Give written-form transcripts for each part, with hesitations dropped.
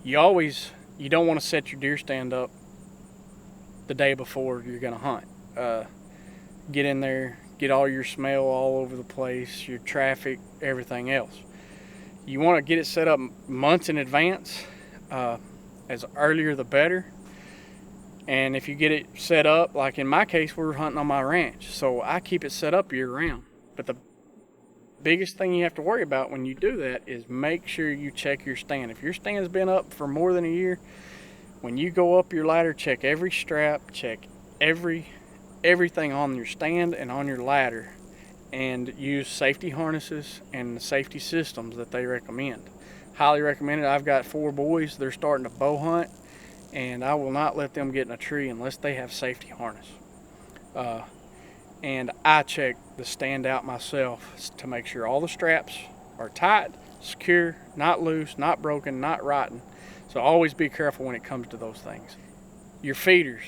You don't want to set your deer stand up the day before you're going to hunt. Get in there, get all your smell all over the place, your traffic, everything else. You want to get it set up months in advance. As earlier the better. And if you get it set up, like in my case, we're hunting on my ranch, so I keep it set up year round. But the biggest thing you have to worry about when you do that is make sure you check your stand. If your stand's been up for more than a year, when you go up your ladder, check every strap, check everything on your stand and on your ladder, and use safety harnesses and the safety systems that they recommend. Highly recommend it. I've got 4 boys. They're starting to bow hunt, and I will not let them get in a tree unless they have safety harness. And I check the stand out myself to make sure all the straps are tight, secure, not loose, not broken, not rotten. So always be careful when it comes to those things. Your feeders.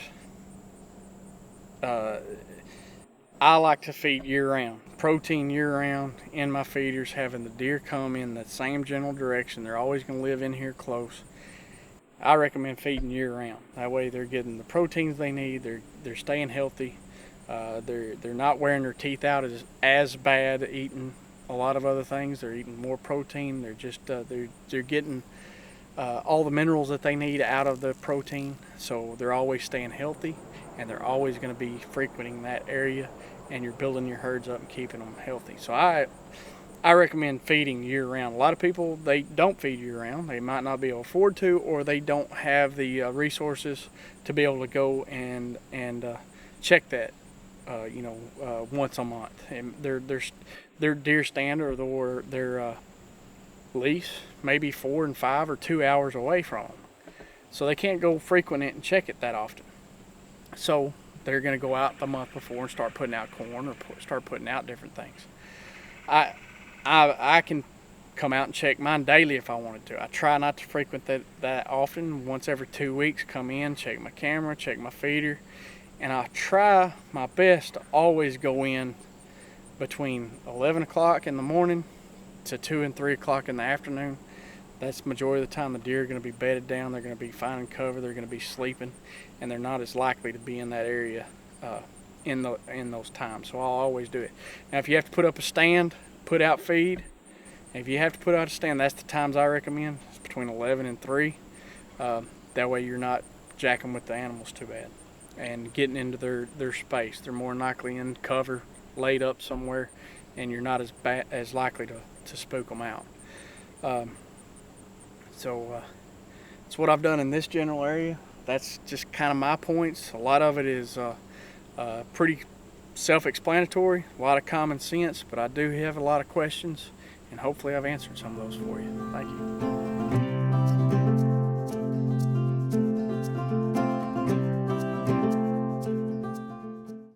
I like to feed year-round. Protein year-round in my feeders, having the deer come in the same general direction. They're always going to live in here close. I recommend feeding year-round. That way they're getting the proteins they need. They're staying healthy. They're not wearing their teeth out as bad eating a lot of other things. They're eating more protein. They're just they're getting all the minerals that they need out of the protein. So they're always staying healthy, and they're always going to be frequenting that area, and you're building your herds up and keeping them healthy. So I recommend feeding year-round. A lot of people, they don't feed year-round. They might not be able to afford to, or they don't have the resources to be able to go and check that once a month. And their deer stand or their lease maybe 4 and 5 or 2 hours away from them, so they can't go frequent it and check it that often. So they're going to go out the month before and start putting out corn or start putting out different things. I can come out and check mine daily if I wanted to. I try not to frequent that often. Once every 2 weeks, come in, check my camera, check my feeder, and I try my best to always go in between 11 o'clock in the morning to 2 and 3 o'clock in the afternoon. That's the majority of the time the deer are going to be bedded down. They're going to be finding cover. They're going to be sleeping, and they're not as likely to be in that area in those times. So I'll always do it. Now, if you have to put up a stand, put out feed. If you have to put out a stand, that's the times I recommend. It's between 11 and 3. That way you're not jacking with the animals too bad and getting into their space. They're more likely in cover, laid up somewhere, and you're not as likely to spook them out. So that's what I've done in this general area. That's just kind of my points. A lot of it is pretty self-explanatory, a lot of common sense, but I do have a lot of questions, and hopefully I've answered some of those for you. Thank you.